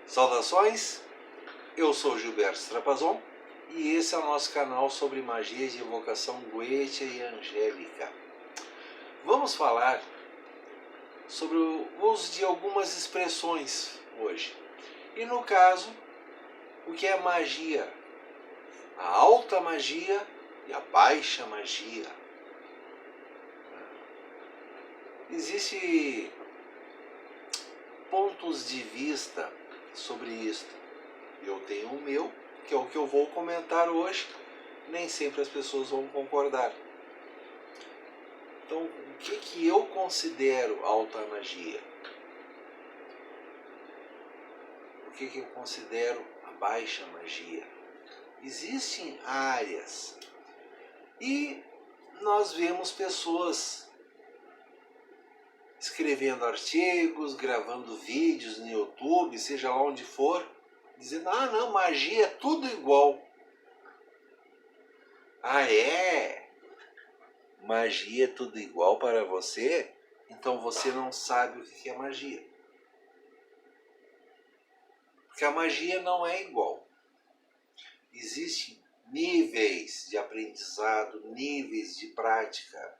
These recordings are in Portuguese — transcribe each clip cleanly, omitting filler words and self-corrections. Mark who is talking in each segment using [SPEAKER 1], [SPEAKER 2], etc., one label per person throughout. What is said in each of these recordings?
[SPEAKER 1] Saudações, eu sou Gilberto Strapazon e esse é o nosso canal sobre magia de invocação Goetia e Angélica. Vamos falar sobre o uso de algumas expressões hoje. E no caso, o que é magia? A alta magia e a baixa magia. Existem pontos de vista sobre isto. Eu tenho o meu, que é o que eu vou comentar hoje. Nem sempre as pessoas vão concordar. Então, o que eu considero alta magia? O que eu considero a baixa magia? Existem áreas e nós vemos pessoas escrevendo artigos, gravando vídeos no YouTube, seja lá onde for, dizendo, ah não, magia é tudo igual. Ah é? Magia é tudo igual para você? Então você não sabe o que é magia. Porque a magia não é igual. Existem níveis de aprendizado, níveis de prática.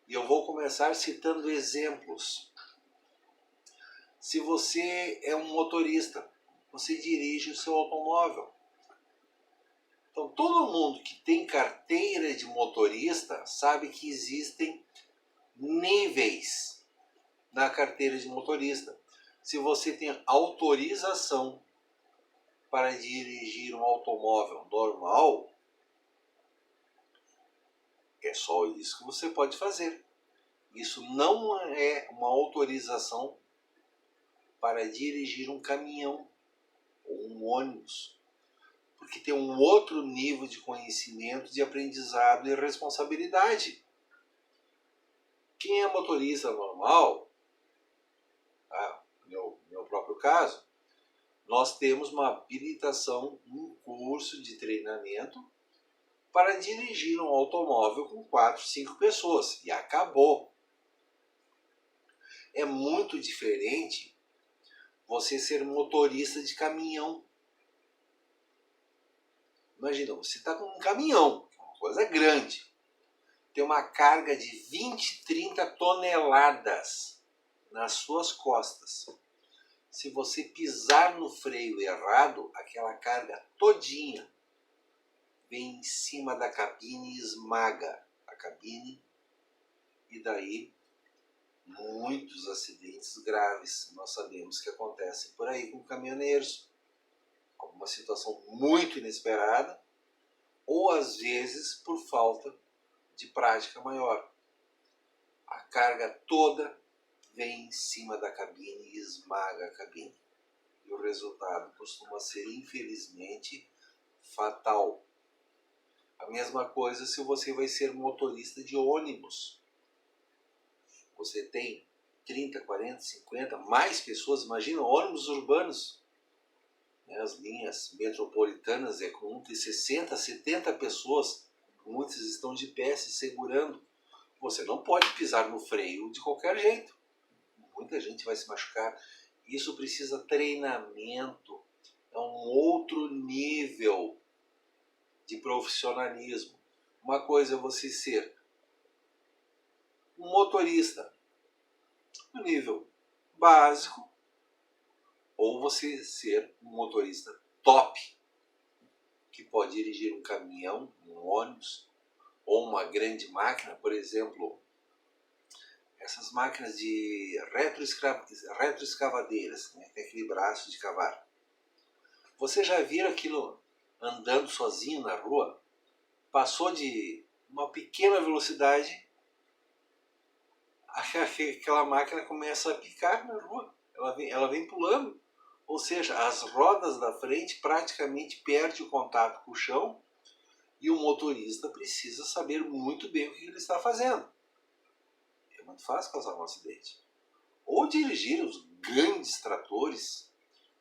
[SPEAKER 1] E eu vou começar citando exemplos. Se você é um motorista, você dirige o seu automóvel. Então todo mundo que tem carteira de motorista sabe que existem níveis na carteira de motorista. Se você tem autorização para dirigir um automóvel normal, é só isso que você pode fazer. Isso não é uma autorização para dirigir um caminhão ou um ônibus, porque tem um outro nível de conhecimento, de aprendizado e responsabilidade. Quem é motorista normal, meu próprio caso, nós temos uma habilitação, um curso de treinamento para dirigir um automóvel com 4, 5 pessoas. E acabou. É muito diferente você ser motorista de caminhão. Imagina, você está com um caminhão, uma coisa grande. Tem uma carga de 20, 30 toneladas nas suas costas. Se você pisar no freio errado, aquela carga todinha vem em cima da cabine e esmaga a cabine. E daí, muitos acidentes graves nós sabemos que acontecem por aí com caminhoneiros. Alguma situação muito inesperada, ou às vezes por falta de prática maior. A carga toda vem em cima da cabine e esmaga a cabine. E o resultado costuma ser, infelizmente, fatal. A mesma coisa se você vai ser motorista de ônibus. Você tem 30, 40, 50, mais pessoas. Imagina ônibus urbanos. As linhas metropolitanas é com 60, 70 pessoas. Muitas estão de pé se segurando. Você não pode pisar no freio de qualquer jeito. Muita gente vai se machucar. Isso precisa treinamento. É um outro nível de profissionalismo. Uma coisa é você ser um motorista no nível básico, ou você ser um motorista top, que pode dirigir um caminhão, um ônibus, ou uma grande máquina, por exemplo, essas máquinas de retroescavadeiras, né? Tem aquele braço de cavar. Você já viu aquilo andando sozinho na rua? Passou de uma pequena velocidade, aquela máquina começa a picar na rua. Ela vem pulando. Ou seja, as rodas da frente praticamente perdem o contato com o chão e o motorista precisa saber muito bem o que ele está fazendo. É muito fácil causar um acidente. Ou dirigir os grandes tratores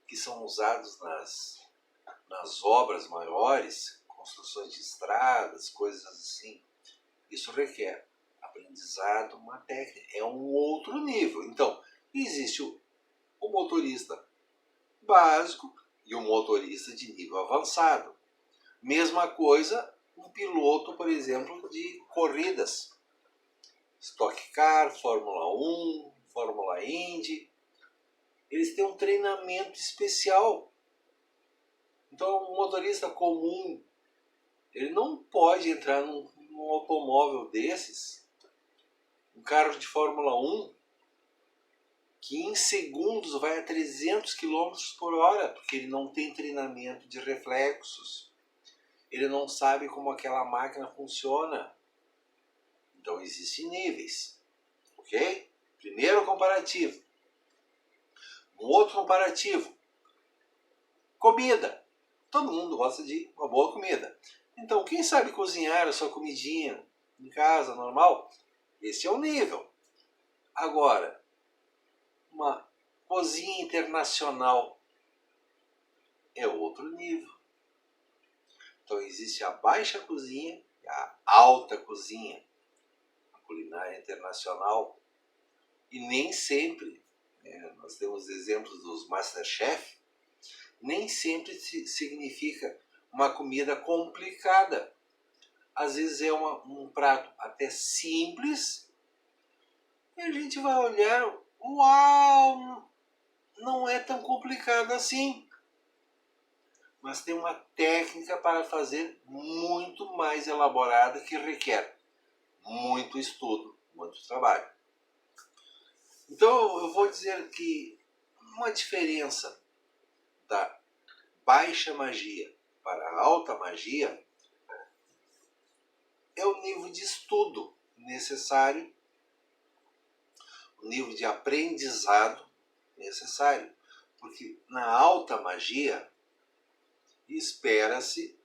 [SPEAKER 1] que são usados nas obras maiores, construções de estradas, coisas assim. Isso requer aprendizado, uma técnica. É um outro nível. Então, existe o motorista básico e o motorista de nível avançado. Mesma coisa um piloto, por exemplo, de corridas. Stock Car, Fórmula 1, Fórmula Indy. Eles têm um treinamento especial. Então, um motorista comum, ele não pode entrar num automóvel desses, um carro de Fórmula 1, que em segundos vai a 300 km por hora, porque ele não tem treinamento de reflexos. Ele não sabe como aquela máquina funciona. Então, existem níveis. Ok? Primeiro comparativo. Um outro comparativo. Comida. Todo mundo gosta de uma boa comida. Então, quem sabe cozinhar a sua comidinha em casa, normal, esse é o nível. Agora, uma cozinha internacional é outro nível. Então, existe a baixa cozinha e a alta cozinha, a culinária internacional. E nem sempre, nós temos exemplos dos Masterchef, nem sempre significa uma comida complicada. Às vezes é um prato até simples e a gente vai olhar, uau, não é tão complicado assim. Mas tem uma técnica para fazer muito mais elaborada que requer muito estudo, muito trabalho. Então eu vou dizer que uma diferença da baixa magia para a alta magia é o nível de estudo necessário, o nível de aprendizado necessário. Porque na alta magia espera-se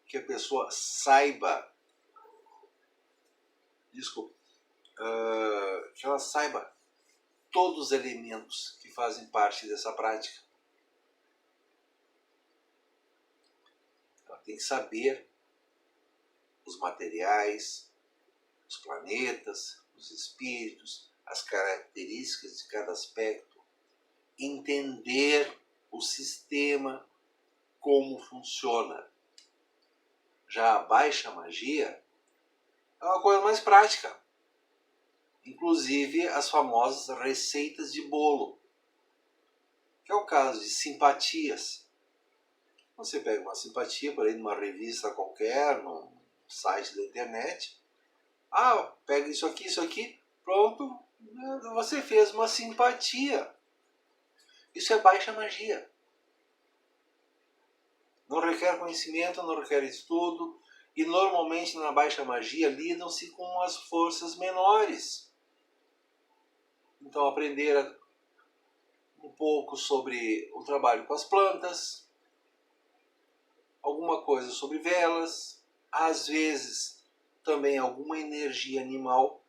[SPEAKER 1] que a pessoa saiba, que ela saiba todos os elementos que fazem parte dessa prática. Ela tem que saber os materiais, os planetas, os espíritos, as características de cada aspecto, entender o sistema, como funciona. Já a baixa magia é uma coisa mais prática. Inclusive as famosas receitas de bolo, que é o caso de simpatias. Você pega uma simpatia por aí numa revista qualquer, num site da internet. Pega isso aqui, pronto, você fez uma simpatia. Isso é baixa magia. Não requer conhecimento, não requer estudo. E normalmente na baixa magia lidam-se com as forças menores. Então aprender um pouco sobre o trabalho com as plantas, alguma coisa sobre velas, às vezes também alguma energia animal,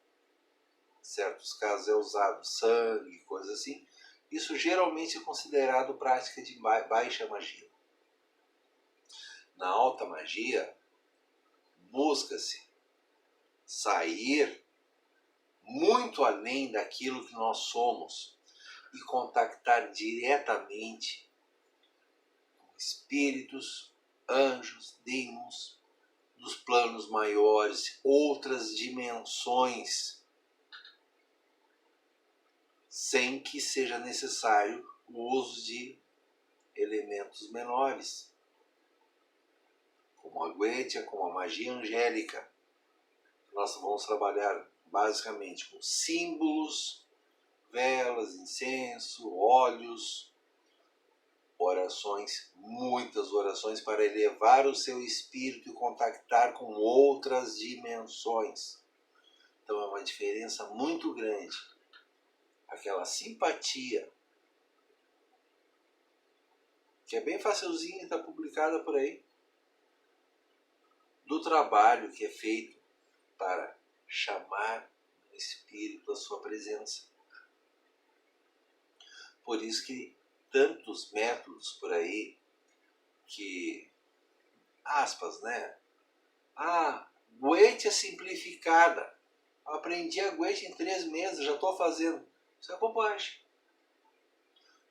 [SPEAKER 1] em certos casos é usado sangue, coisa assim. Isso geralmente é considerado prática de baixa magia. Na alta magia, busca-se sair muito além daquilo que nós somos e contactar diretamente com espíritos, anjos, demônios, dos planos maiores, outras dimensões, sem que seja necessário o uso de elementos menores, como a Goetia, como a magia angélica. Nós vamos trabalhar basicamente com símbolos, velas, incenso, óleos, orações, muitas orações para elevar o seu espírito e contactar com outras dimensões. Então é uma diferença muito grande. Aquela simpatia, que é bem facilzinha e está publicada por aí, do trabalho que é feito para chamar o espírito à sua presença. Por isso que tantos métodos por aí que, aspas, né? Goetia simplificada. Aprendi a Goetia em 3 meses, já estou fazendo. Isso é bobagem.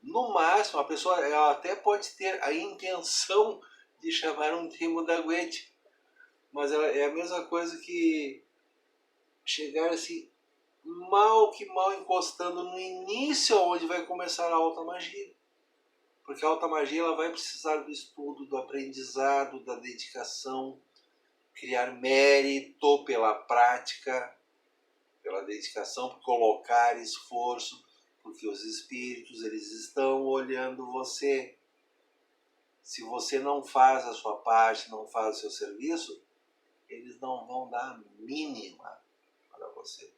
[SPEAKER 1] No máximo, a pessoa ela até pode ter a intenção de chamar um termo da Guete, mas ela é a mesma coisa que chegar assim, mal que mal encostando no início onde vai começar a alta magia. Porque a alta magia ela vai precisar do estudo, do aprendizado, da dedicação, criar mérito pela prática, pela dedicação, por colocar esforço, porque os espíritos eles estão olhando você. Se você não faz a sua parte, não faz o seu serviço, eles não vão dar a mínima para você.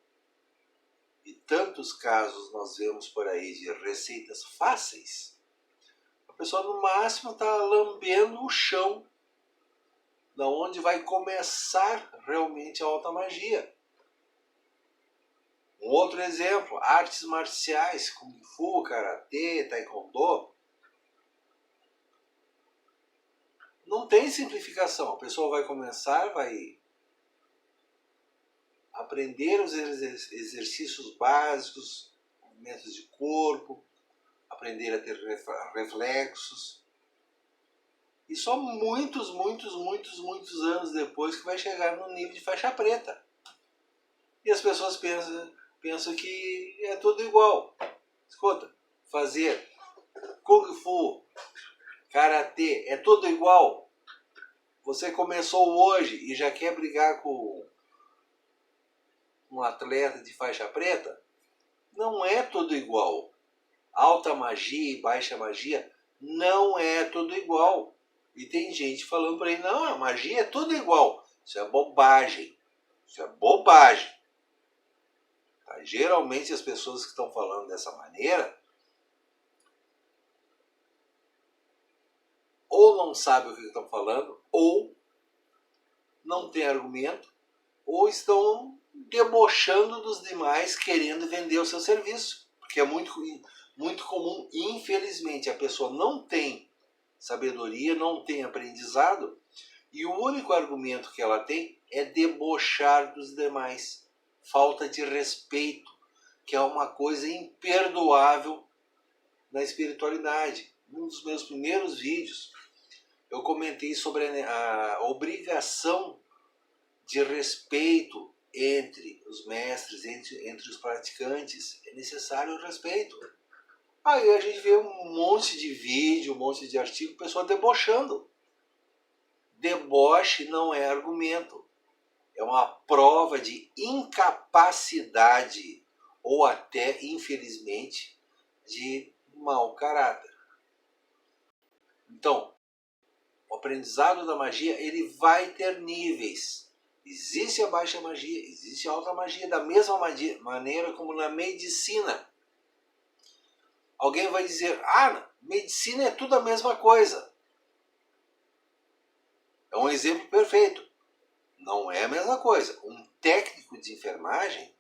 [SPEAKER 1] E tantos casos nós vemos por aí de receitas fáceis. A pessoa no máximo está lambendo o chão, da onde vai começar realmente a alta magia. Um outro exemplo, artes marciais, Kung Fu, Karatê, Taekwondo. Não tem simplificação. A pessoa vai começar, vai aprender os exercícios básicos, movimentos de corpo, aprender a ter reflexos. E só muitos anos depois que vai chegar no nível de faixa preta. E as pessoas pensam que é tudo igual. Escuta, fazer Kung Fu, Karatê, é tudo igual. Você começou hoje e já quer brigar com um atleta de faixa preta? Não é tudo igual. Alta magia e baixa magia não é tudo igual. E tem gente falando por aí, não, a magia é tudo igual. Isso é bobagem. Isso é bobagem. Tá? Geralmente as pessoas que estão falando dessa maneira ou não sabem o que estão falando, ou não têm argumento, ou estão debochando dos demais querendo vender o seu serviço. Porque é muito comum, infelizmente, a pessoa não tem sabedoria, não tem aprendizado, e o único argumento que ela tem é debochar dos demais. Falta de respeito, que é uma coisa imperdoável na espiritualidade. Um dos meus primeiros vídeos, eu comentei sobre a obrigação de respeito entre os mestres, entre os praticantes. É necessário o respeito. Aí a gente vê um monte de vídeo, um monte de artigo, o pessoal debochando. Deboche não é argumento. É uma prova de incapacidade ou até, infelizmente, de mau caráter. Então, o aprendizado da magia ele vai ter níveis. Existe a baixa magia, existe a alta magia, da mesma maneira como na medicina. Alguém vai dizer, medicina é tudo a mesma coisa. É um exemplo perfeito. Não é a mesma coisa. Um técnico de enfermagem,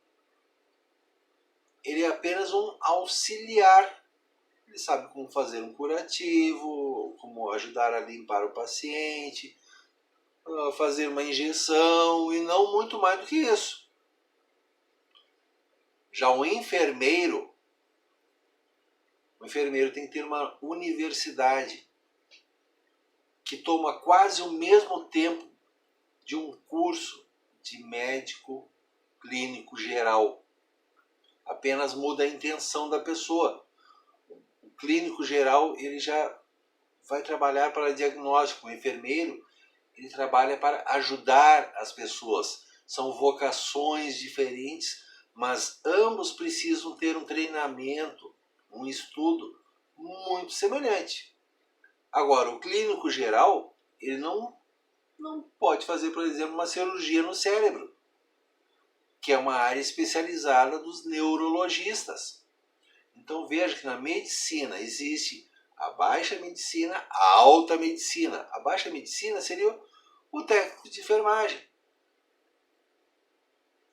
[SPEAKER 1] ele é apenas um auxiliar. Ele sabe como fazer um curativo, como ajudar a limpar o paciente, fazer uma injeção e não muito mais do que isso. Já o enfermeiro tem que ter uma universidade que toma quase o mesmo tempo de um curso de médico clínico geral. Apenas muda a intenção da pessoa. O clínico geral ele já vai trabalhar para diagnóstico. O enfermeiro ele trabalha para ajudar as pessoas. São vocações diferentes, mas ambos precisam ter um treinamento, um estudo muito semelhante. Agora, o clínico geral, ele não pode fazer, por exemplo, uma cirurgia no cérebro, que é uma área especializada dos neurologistas. Então veja que na medicina existe a baixa medicina, a alta medicina. A baixa medicina seria o técnico de enfermagem.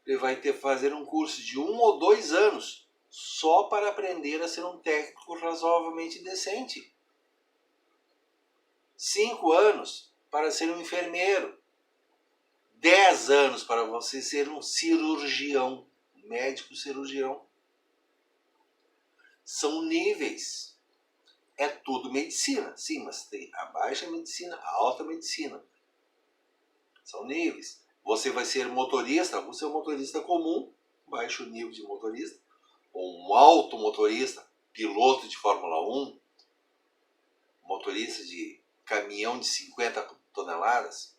[SPEAKER 1] Ele vai ter que fazer um curso de 1 ou 2 anos só para aprender a ser um técnico razoavelmente decente. 5 anos para ser um enfermeiro. 10 anos para você ser um cirurgião, médico cirurgião. São níveis. é tudo medicina. Sim, mas tem a baixa medicina, a alta medicina. São níveis. Você vai ser motorista, você é um motorista comum, baixo nível de motorista, ou um alto motorista, piloto de Fórmula 1, motorista de caminhão de 50 toneladas.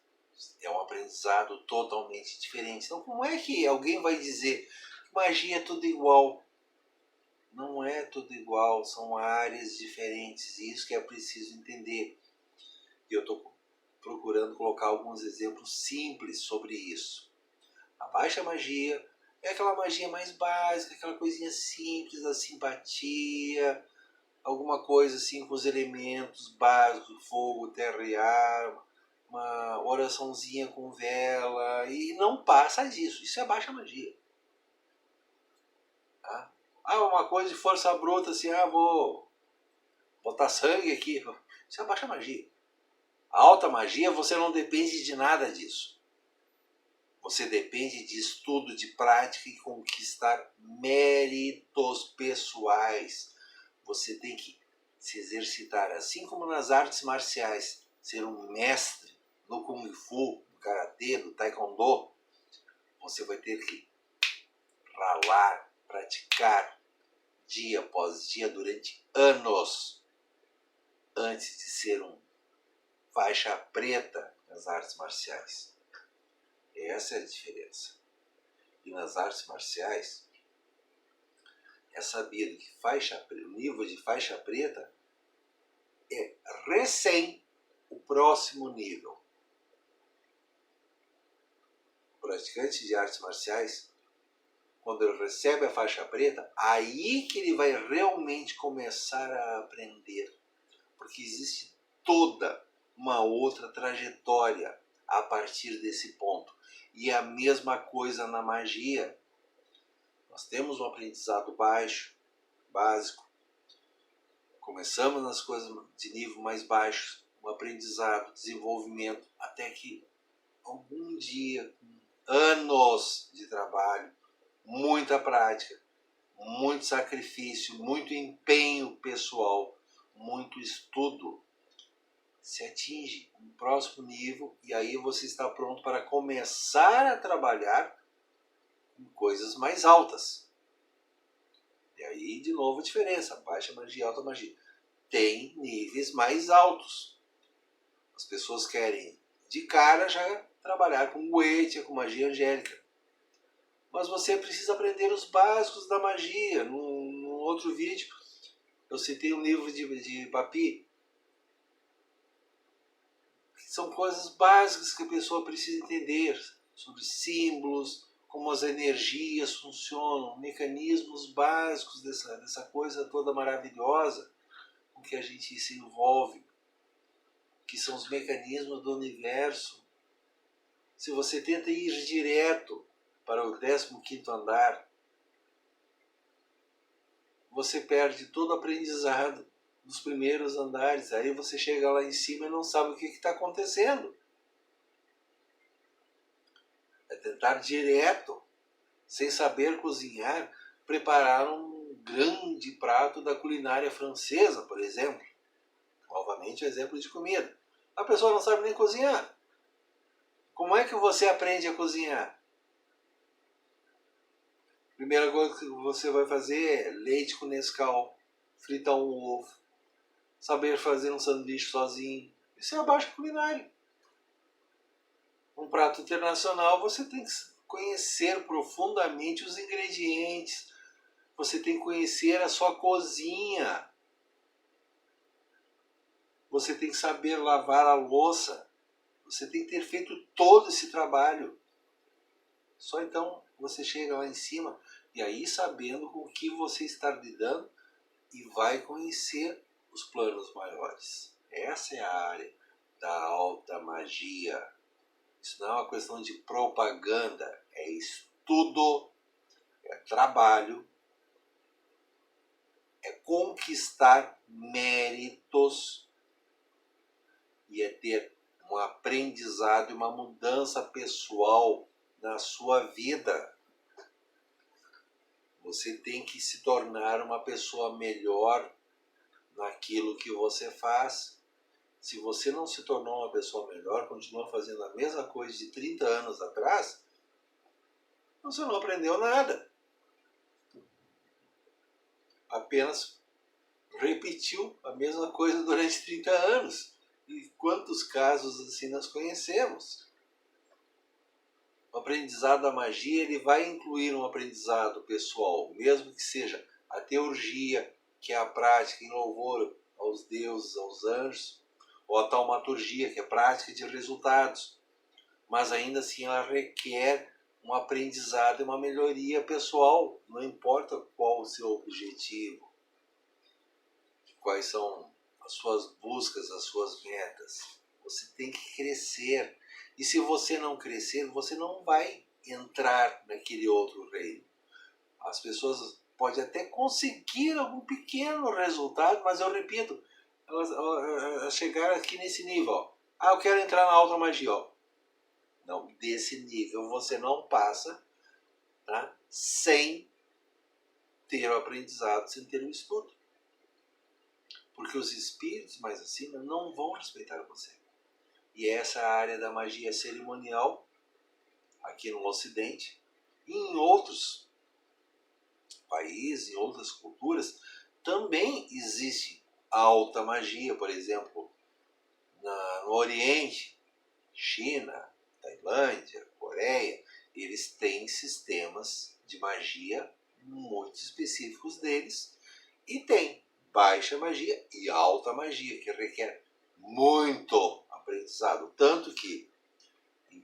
[SPEAKER 1] É um aprendizado totalmente diferente. Então, como é que alguém vai dizer que magia é tudo igual? Não é tudo igual, são áreas diferentes. E isso que é preciso entender. E eu estou procurando colocar alguns exemplos simples sobre isso. A baixa magia é aquela magia mais básica, aquela coisinha simples da simpatia, alguma coisa assim com os elementos básicos, fogo, terra e ar, uma oraçãozinha com vela, e não passa disso. Isso é baixa magia. Tá? Uma coisa de força bruta, assim, vou botar sangue aqui. Isso é baixa magia. A alta magia, você não depende de nada disso. Você depende de estudo, de prática e conquistar méritos pessoais. Você tem que se exercitar, assim como nas artes marciais, ser um mestre no Kung Fu, no Karatê, no Taekwondo. Você vai ter que ralar, praticar dia após dia durante anos antes de ser um faixa preta nas artes marciais. Essa é a diferença. E nas artes marciais, é sabido que o nível de faixa preta é recém o próximo nível. O praticante de artes marciais, quando ele recebe a faixa preta, aí que ele vai realmente começar a aprender. Porque existe toda uma outra trajetória a partir desse ponto. E é a mesma coisa na magia. Nós temos um aprendizado básico. Começamos nas coisas de nível mais baixo, um aprendizado, desenvolvimento, até que algum dia, anos de trabalho, muita prática, muito sacrifício, muito empenho pessoal, muito estudo, se atinge um próximo nível e aí você está pronto para começar a trabalhar em coisas mais altas. E aí, de novo, a diferença, baixa magia e alta magia. Tem níveis mais altos. As pessoas querem, de cara, já trabalhar com Goetia, com magia angélica. Mas você precisa aprender os básicos da magia. Num outro vídeo, eu citei um livro de Papi, são coisas básicas que a pessoa precisa entender sobre símbolos, como as energias funcionam, mecanismos básicos dessa coisa toda maravilhosa com que a gente se envolve, que são os mecanismos do universo. Se você tenta ir direto para o 15º andar, você perde todo o aprendizado nos primeiros andares. Aí você chega lá em cima e não sabe o que está acontecendo. É tentar direto, sem saber cozinhar, preparar um grande prato da culinária francesa, por exemplo. Novamente, um exemplo de comida. A pessoa não sabe nem cozinhar. Como é que você aprende a cozinhar? Primeira coisa que você vai fazer é leite com Nescau, fritar um ovo, saber fazer um sanduíche sozinho. Isso é a baixa culinária. Um prato internacional, você tem que conhecer profundamente os ingredientes. Você tem que conhecer a sua cozinha. Você tem que saber lavar a louça. Você tem que ter feito todo esse trabalho. Só então você chega lá em cima e aí sabendo com o que você está lidando e vai conhecer os planos maiores. Essa é a área da alta magia. Isso não é uma questão de propaganda, é estudo, é trabalho, é conquistar méritos e é ter um aprendizado e uma mudança pessoal na sua vida. Você tem que se tornar uma pessoa melhor naquilo que você faz. Se você não se tornou uma pessoa melhor, continua fazendo a mesma coisa de 30 anos atrás, você não aprendeu nada. Apenas repetiu a mesma coisa durante 30 anos. E quantos casos assim nós conhecemos? O aprendizado da magia, ele vai incluir um aprendizado pessoal, mesmo que seja a teurgia, que é a prática em louvor aos deuses, aos anjos, ou a taumaturgia, que é a prática de resultados. Mas ainda assim ela requer um aprendizado e uma melhoria pessoal, não importa qual o seu objetivo, quais são as suas buscas, as suas metas. Você tem que crescer. E se você não crescer, você não vai entrar naquele outro reino. As pessoas podem até conseguir algum pequeno resultado, mas eu repito, elas chegaram aqui nesse nível. Ó. Ah, eu quero entrar na alta magia. Ó. Não, desse nível você não passa, tá? Sem ter o aprendizado, sem ter o estudo. Porque os espíritos mais acima não vão respeitar você. E essa é a área da magia cerimonial, aqui no Ocidente, e em outros países, em outras culturas, também existe a alta magia, por exemplo, no Oriente, China, Tailândia, Coreia, eles têm sistemas de magia muito específicos deles e tem baixa magia e alta magia, que requer muito aprendizado. Tanto que em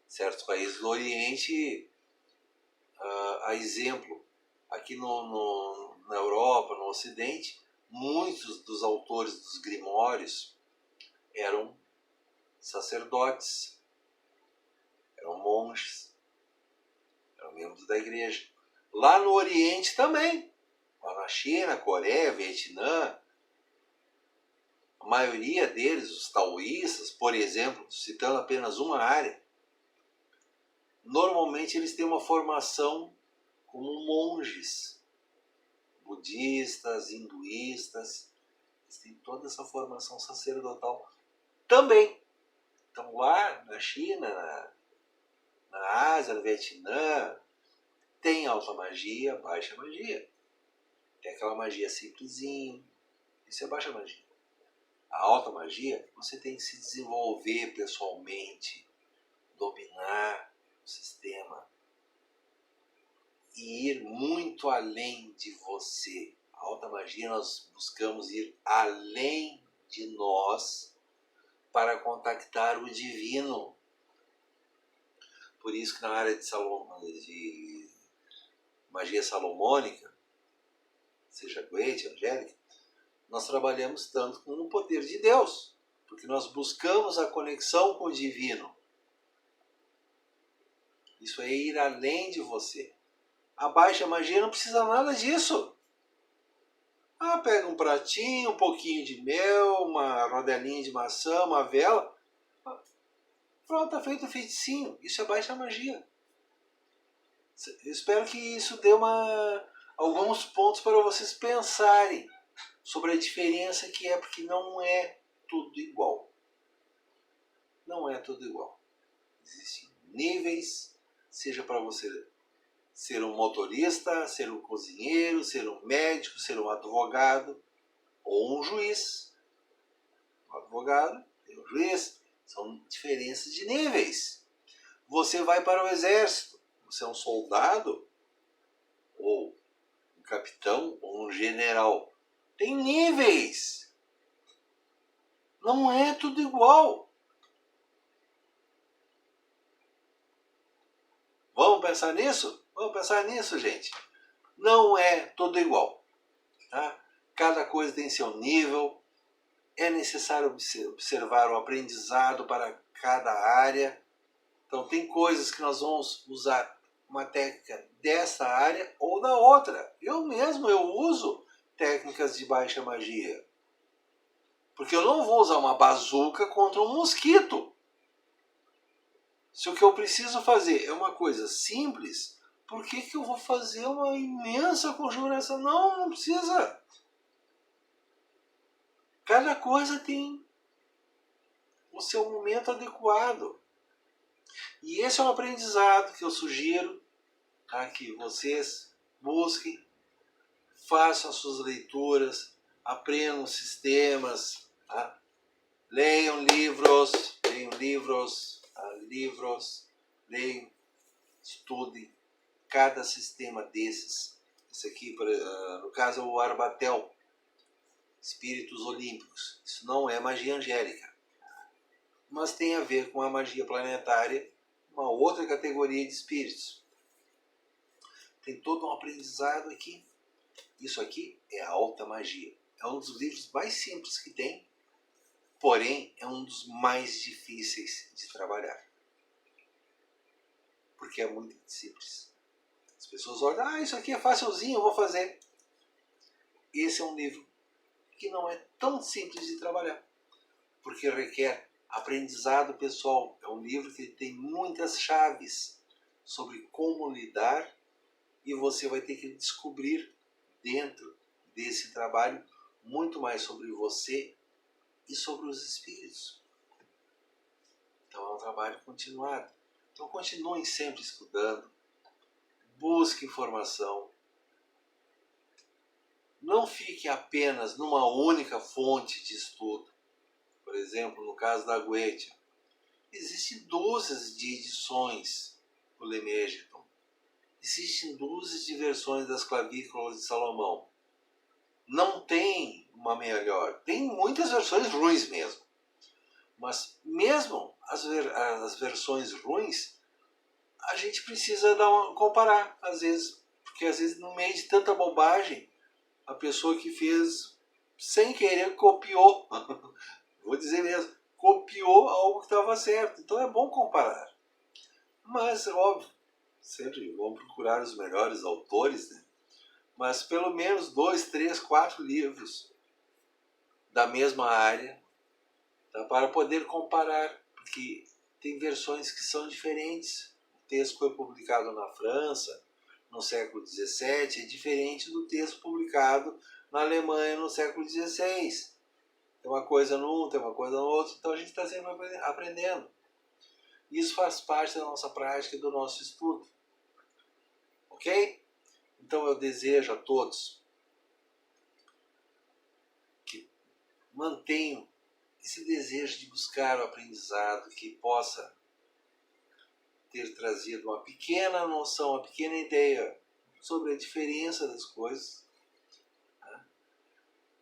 [SPEAKER 1] certos países do Oriente, a exemplo, aqui na Europa, no Ocidente, muitos dos autores dos grimórios eram sacerdotes, eram monges, eram membros da igreja. Lá no Oriente também, lá na China, Coreia, Vietnã, a maioria deles, os taoístas, por exemplo, citando apenas uma área, normalmente eles têm uma formação como monges, budistas, hinduístas, eles têm toda essa formação sacerdotal também. Então lá na China, na Ásia, no Vietnã, tem alta magia, baixa magia. Tem aquela magia simplesinha, isso é baixa magia. A alta magia, você tem que se desenvolver pessoalmente, dominar o sistema e ir muito além de você. A alta magia, nós buscamos ir além de nós para contactar o divino. Por isso que na área de magia salomônica, seja Goethe, angélica, nós trabalhamos tanto com o poder de Deus, porque nós buscamos a conexão com o divino. Isso é ir além de você. A baixa magia não precisa nada disso. Ah, pega um pratinho, um pouquinho de mel, uma rodelinha de maçã, uma vela. Pronto, está feito o feiticinho. Isso é baixa magia. Eu espero que isso dê alguns pontos para vocês pensarem sobre a diferença que é, porque não é tudo igual. Não é tudo igual. Existem níveis, seja para você ser um motorista, ser um cozinheiro, ser um médico, ser um advogado ou um juiz. Um advogado e um juiz são diferenças de níveis. Você vai para o exército, você é um soldado ou um capitão ou um general. Tem níveis. Não é tudo igual. Vamos pensar nisso? Vamos pensar nisso, gente. Não é tudo igual. Tá? Cada coisa tem seu nível. É necessário observar o aprendizado para cada área. Então, tem coisas que nós vamos usar uma técnica dessa área ou da outra. Eu uso técnicas de baixa magia. Porque eu não vou usar uma bazuca contra um mosquito. Se o que eu preciso fazer é uma coisa simples, por que eu vou fazer uma imensa conjuração? Não precisa. Cada coisa tem o seu momento adequado. E esse é um aprendizado que eu sugiro, tá, que vocês busquem, façam as suas leituras, aprendam sistemas, tá? Leiam livros, leiam, estudem cada sistema desses. Esse aqui, no caso, é o Arbatel, Espíritos Olímpicos. Isso não é magia angélica, mas tem a ver com a magia planetária, uma outra categoria de espíritos. Tem todo um aprendizado aqui. Isso aqui é a alta magia. É um dos livros mais simples que tem, porém é um dos mais difíceis de trabalhar. Porque é muito simples. As pessoas olham, isso aqui é facilzinho, eu vou fazer. Esse é um livro que não é tão simples de trabalhar, porque requer aprendizado pessoal. É um livro que tem muitas chaves sobre como lidar, e você vai ter que descobrir dentro desse trabalho muito mais sobre você e sobre os espíritos. Então é um trabalho continuado. Então continuem sempre estudando, busque informação, não fique apenas numa única fonte de estudo. Por exemplo, no caso da Goetia, existem dúzias de edições do Lemegeton, existem dúzias de versões das clavículas de Salomão. Não tem uma melhor, tem muitas versões ruins mesmo. Mas mesmo as versões ruins, a gente precisa comparar, às vezes. Porque às vezes no meio de tanta bobagem, a pessoa que fez sem querer copiou. Vou dizer mesmo, copiou algo que estava certo. Então é bom comparar. Mas, óbvio, sempre vamos procurar os melhores autores, né? Mas pelo menos 2, 3, 4 livros da mesma área, tá, para poder comparar, porque tem versões que são diferentes. O texto foi publicado na França no século XVII, é diferente do texto publicado na Alemanha no século XVI. Tem uma coisa num, tem uma coisa no outro, então a gente está sempre aprendendo. Isso faz parte da nossa prática e do nosso estudo. Ok? Então eu desejo a todos que mantenham esse desejo de buscar o aprendizado, que possa ter trazido uma pequena noção, uma pequena ideia sobre a diferença das coisas. Tá?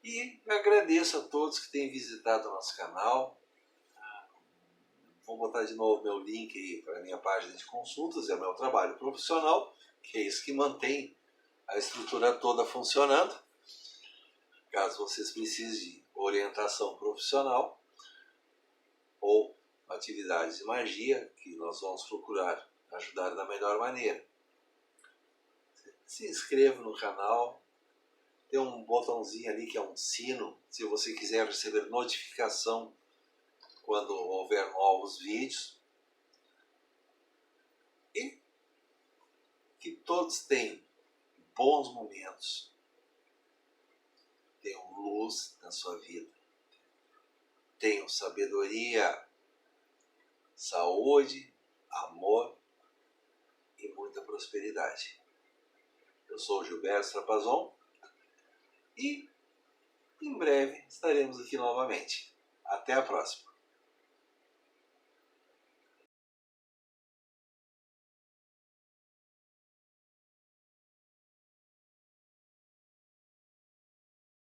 [SPEAKER 1] E agradeço a todos que têm visitado o nosso canal. Vou botar de novo meu link aí para a minha página de consultas, é o meu trabalho profissional, que é isso que mantém a estrutura toda funcionando. Caso vocês precisem de orientação profissional ou atividades de magia, que nós vamos procurar ajudar da melhor maneira. Se inscreva no canal, tem um botãozinho ali que é um sino, se você quiser receber notificação quando houver novos vídeos. E que todos tenham bons momentos, tenham luz na sua vida, tenham sabedoria, saúde, amor e muita prosperidade. Eu sou o Gilberto Trapazon e em breve estaremos aqui novamente. Até a próxima.